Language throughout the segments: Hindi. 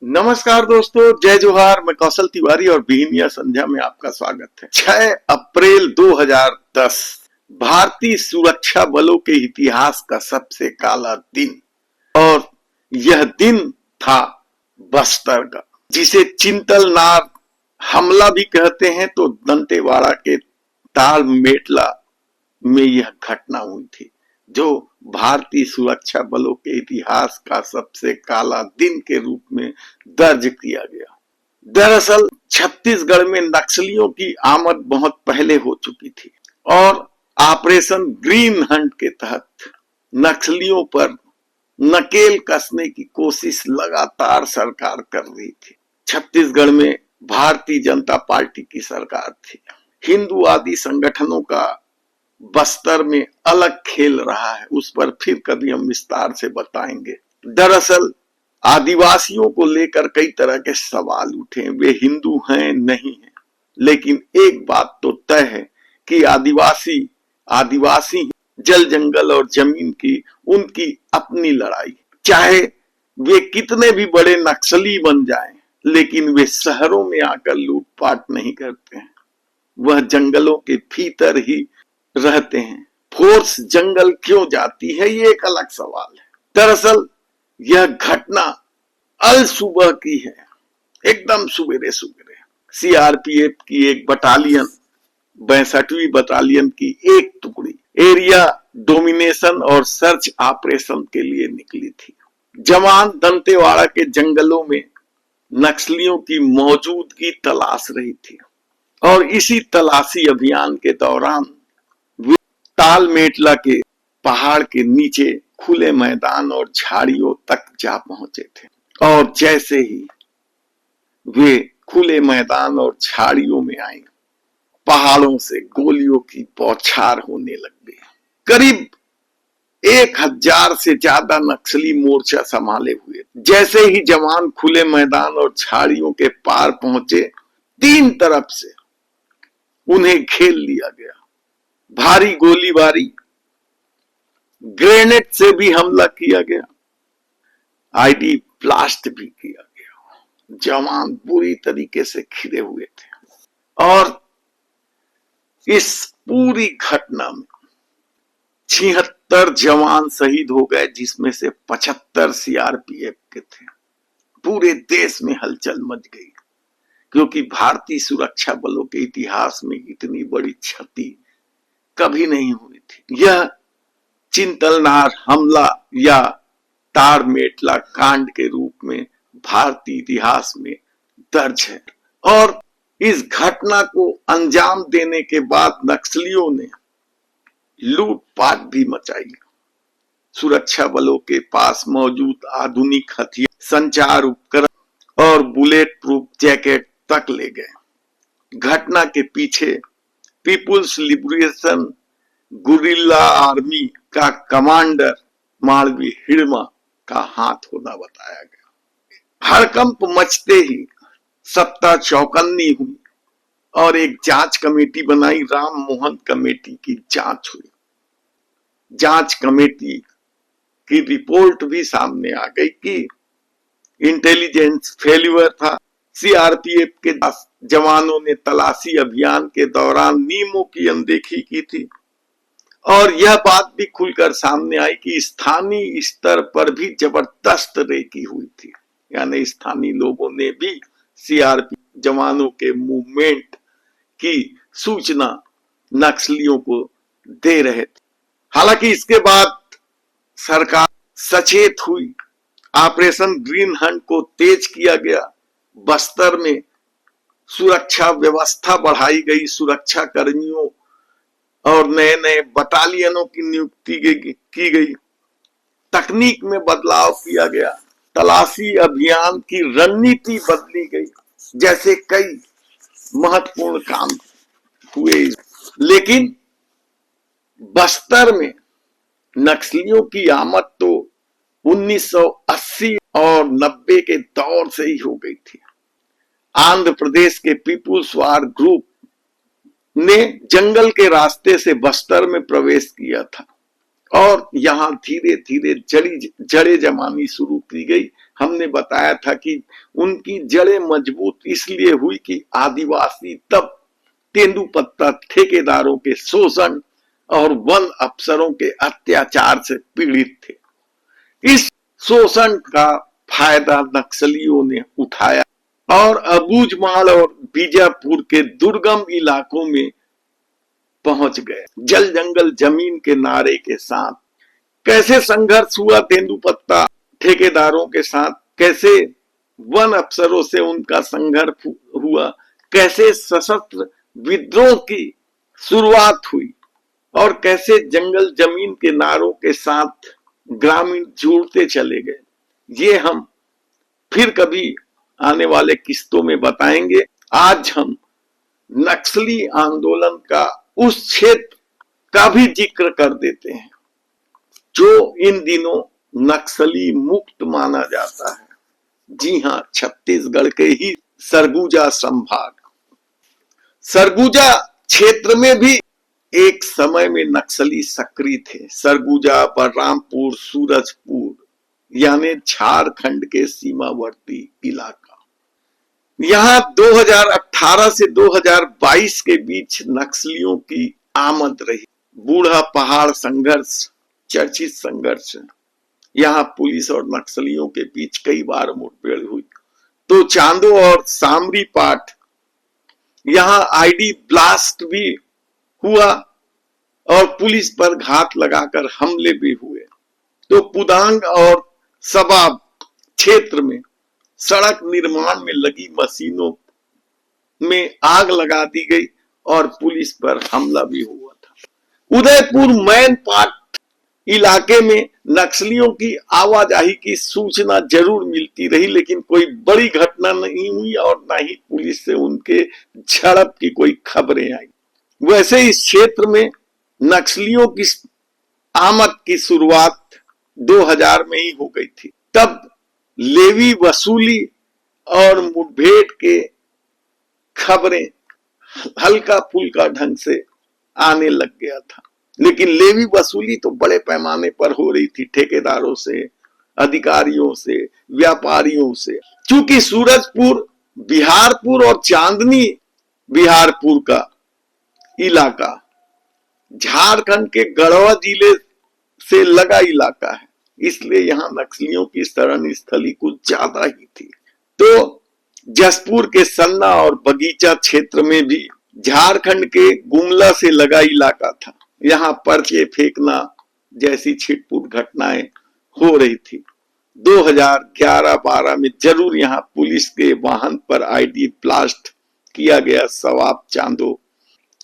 नमस्कार दोस्तों, जय जोहार। मैं कौशल तिवारी और बीनिया संध्या में आपका स्वागत है। 6 अप्रैल 2010 भारतीय सुरक्षा बलों के इतिहास का सबसे काला दिन, और यह दिन था बस्तर का, जिसे चिंतलनार हमला भी कहते हैं। तो दंतेवाड़ा के ताल मेटला में यह घटना हुई थी, जो भारतीय सुरक्षा बलों के इतिहास का सबसे काला दिन के रूप में दर्ज किया गया। दरअसल छत्तीसगढ़ में नक्सलियों की आमद बहुत पहले हो चुकी थी और ऑपरेशन ग्रीन हंट के तहत नक्सलियों पर नकेल कसने की कोशिश लगातार सरकार कर रही थी। छत्तीसगढ़ में भारतीय जनता पार्टी की सरकार थी। हिंदूवादी संगठनों का बस्तर में अलग खेल रहा है, उस पर फिर कभी हम विस्तार से बताएंगे। दरअसल आदिवासियों को लेकर कई तरह के सवाल उठे, वे हिंदू हैं नहीं हैं, लेकिन एक बात तो तय है कि आदिवासी जल जंगल और जमीन की उनकी अपनी लड़ाई। चाहे वे कितने भी बड़े नक्सली बन जाएं, लेकिन वे शहरों में आकर लूटपाट नहीं करते हैं, वह जंगलों के भीतर ही रहते हैं। फोर्स जंगल क्यों जाती है, ये एक अलग सवाल है। दरअसल यह घटना अल सुबह की है, एकदम सुबेरे सुबेरे। सीआरपीएफ की एक बटालियन, 62वीं बटालियन की एक टुकड़ी एरिया डोमिनेशन और सर्च ऑपरेशन के लिए निकली थी। जवान दंतेवाड़ा के जंगलों में नक्सलियों की मौजूदगी तलाश रही थी और इसी तलाशी अभियान के दौरान ताल मेटला के पहाड़ के नीचे खुले मैदान और झाड़ियों तक जा पहुंचे थे, और जैसे ही वे खुले मैदान और झाड़ियों में आए, पहाड़ों से गोलियों की बौछार होने लग गई। करीब 1000 से ज्यादा नक्सली मोर्चा संभाले हुए। जैसे ही जवान खुले मैदान और झाड़ियों के पार पहुंचे, 3 तरफ से उन्हें घेर लिया गया। भारी गोलीबारी, ग्रेनेड से भी हमला किया गया, आईडी ब्लास्ट भी किया गया। जवान बुरी तरीके से घिरे हुए थे और इस पूरी घटना में 76 जवान शहीद हो गए, जिसमें से 75 सीआरपीएफ के थे। पूरे देश में हलचल मच गई, क्योंकि भारतीय सुरक्षा बलों के इतिहास में इतनी बड़ी क्षति कभी नहीं हुई थी। यह चिंतलनार हमला या तार मेटला कांड के रूप में भारतीय इतिहास में दर्ज है। और इस घटना को अंजाम देने के बाद नक्सलियों ने लूटपाट भी मचाई। सुरक्षा बलों के पास मौजूद आधुनिक हथियार, संचार उपकरण और बुलेट प्रूफ जैकेट तक ले गए। घटना के पीछे पीपुल्स लिबरेशन गुरिल्ला आर्मी का कमांडर मालवी हिड़मा का हाथ होना बताया गया। हड़कंप मचते ही सत्ता चौकन्नी हुई और एक जांच कमेटी बनाई। राम मोहन कमेटी की जांच हुई। जांच कमेटी की रिपोर्ट भी सामने आ गई कि इंटेलिजेंस फेल्यूर था। सीआरपीएफ के जवानों ने तलाशी अभियान के दौरान नियमों की अनदेखी की थी, और यह बात भी खुलकर सामने आई कि स्थानीय स्तर पर भी जबरदस्त रेकी हुई थी, यानी स्थानीय लोगों ने भी सीआरपीएफ जवानों के मूवमेंट की सूचना नक्सलियों को दे रहे थे। हालांकि इसके बाद सरकार सचेत हुई, ऑपरेशन ग्रीन हंट को तेज किया गया, बस्तर में सुरक्षा व्यवस्था बढ़ाई गई, सुरक्षा कर्मियों और नए नए बटालियनों की नियुक्ति की गई, तकनीक में बदलाव किया गया, तलाशी अभियान की रणनीति बदली गई, जैसे कई महत्वपूर्ण काम हुए। लेकिन बस्तर में नक्सलियों की आमद तो 1980 और 90 के दौर से ही हो गई थी। आंध्र प्रदेश के पीपुल्स वार ग्रुप ने जंगल के रास्ते से बस्तर में प्रवेश किया था और यहां धीरे धीरे जड़े जमानी शुरू की गई। हमने बताया था कि उनकी जड़ें मजबूत इसलिए हुई कि आदिवासी तब तेंदुपत्ता ठेकेदारों के शोषण और वन अफसरों के अत्याचार से पीड़ित थे। इस शोषण का फायदा नक्सलियों ने उठाया और अबूझमाड़ और बीजापुर के दुर्गम इलाकों में पहुंच गए। जल जंगल जमीन के नारे के साथ कैसे संघर्ष हुआ तेंदुपत्ता ठेकेदारों के साथ, कैसे वन अफसरों से उनका संघर्ष हुआ, कैसे सशस्त्र विद्रोह की शुरुआत हुई और कैसे जंगल जमीन के नारों के साथ ग्रामीण जुड़ते चले गए, ये हम फिर कभी आने वाले किस्तों में बताएंगे। आज हम नक्सली आंदोलन का उस क्षेत्र का भी जिक्र कर देते हैं जो इन दिनों नक्सली मुक्त माना जाता है। जी हां, छत्तीसगढ़ के ही सरगुजा संभाग, सरगुजा क्षेत्र में भी एक समय में नक्सली सक्रिय थे। सरगुजा, बलरामपुर, सूरजपुर यानी झारखंड के सीमावर्ती इलाका। यहां 2018 से 2022 के बीच नक्सलियों की आमद रही। बूढ़ा पहाड़ संघर्ष चर्चित संघर्ष, यहां पुलिस और नक्सलियों के बीच कई बार मुठभेड़ हुई। तो चांदो और सामरी पाठ, यहां आईडी ब्लास्ट भी हुआ और पुलिस पर घात लगाकर हमले भी हुए। तो पुदांग और सबाब क्षेत्र में सड़क निर्माण में लगी मशीनों में आग लगा दी गई और पुलिस पर हमला भी हुआ था। उदयपुर मैन पाट इलाके में नक्सलियों की आवाजाही की सूचना जरूर मिलती रही, लेकिन कोई बड़ी घटना नहीं हुई और न ही पुलिस से उनके झड़प की कोई खबरें आई। वैसे इस क्षेत्र में नक्सलियों की आमद की शुरुआत 2000 में ही हो गई थी। तब लेवी वसूली और मुठभेड़ के खबरें हल्का फुल्का ढंग से आने लग गया था, लेकिन लेवी वसूली तो बड़े पैमाने पर हो रही थी, ठेकेदारों से, अधिकारियों से, व्यापारियों से। चूंकि सूरजपुर, बिहारपुर और चांदनी बिहारपुर का इलाका झारखंड के गढ़वा जिले से लगा इलाका है, इसलिए यहां नक्सलियों की शरण स्थली कुछ ज्यादा ही थी। तो जसपुर के सन्ना और बगीचा क्षेत्र में भी झारखंड के गुमला से लगा इलाका था, यहां पर्चे फेंकना जैसी छिटपुट घटनाएं हो रही थी। 2011-12 में जरूर यहां पुलिस के वाहन पर आईडी ब्लास्ट किया गया सवाब चांदो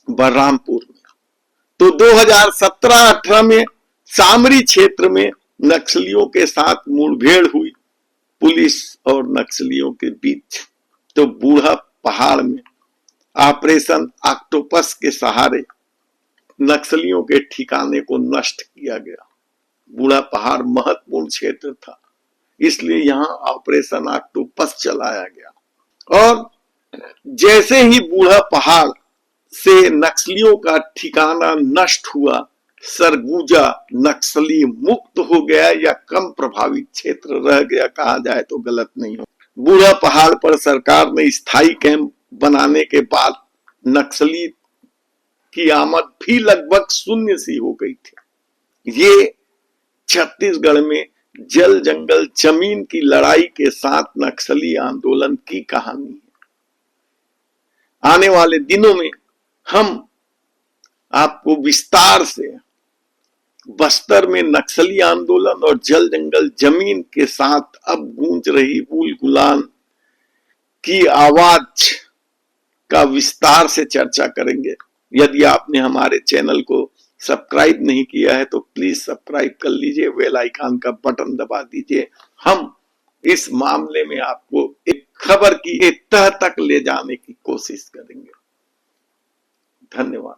बलरामपुर में। तो 2017-18 में सामरी क्षेत्र में नक्सलियों के साथ मुठभेड़ हुई पुलिस और नक्सलियों के बीच। तो बूढ़ा पहाड़ में ऑपरेशन ऑक्टोपस के सहारे नक्सलियों के ठिकाने को नष्ट किया गया। बूढ़ा पहाड़ महत्वपूर्ण क्षेत्र था, इसलिए यहां ऑपरेशन ऑक्टोपस चलाया गया। और जैसे ही बूढ़ा पहाड़ से नक्सलियों का ठिकाना नष्ट हुआ, सरगुजा नक्सली मुक्त हो गया या कम प्रभावित क्षेत्र रह गया, कहा जाए तो गलत नहीं हो। बूढ़ा पहाड़ पर सरकार ने स्थायी कैंप बनाने के बाद नक्सली की आमद भी लगभग शून्य सी हो गई थी। ये छत्तीसगढ़ में जल जंगल जमीन की लड़ाई के साथ नक्सली आंदोलन की कहानी है। आने वाले दिनों में हम आपको विस्तार से बस्तर में नक्सली आंदोलन और जल जंगल जमीन के साथ अब गूंज रही उल गुलान की आवाज का विस्तार से चर्चा करेंगे। यदि आपने हमारे चैनल को सब्सक्राइब नहीं किया है तो प्लीज सब्सक्राइब कर लीजिए, बेल आइकन का बटन दबा दीजिए। हम इस मामले में आपको एक खबर की एक तह तक ले जाने की कोशिश करेंगे। धन्यवाद।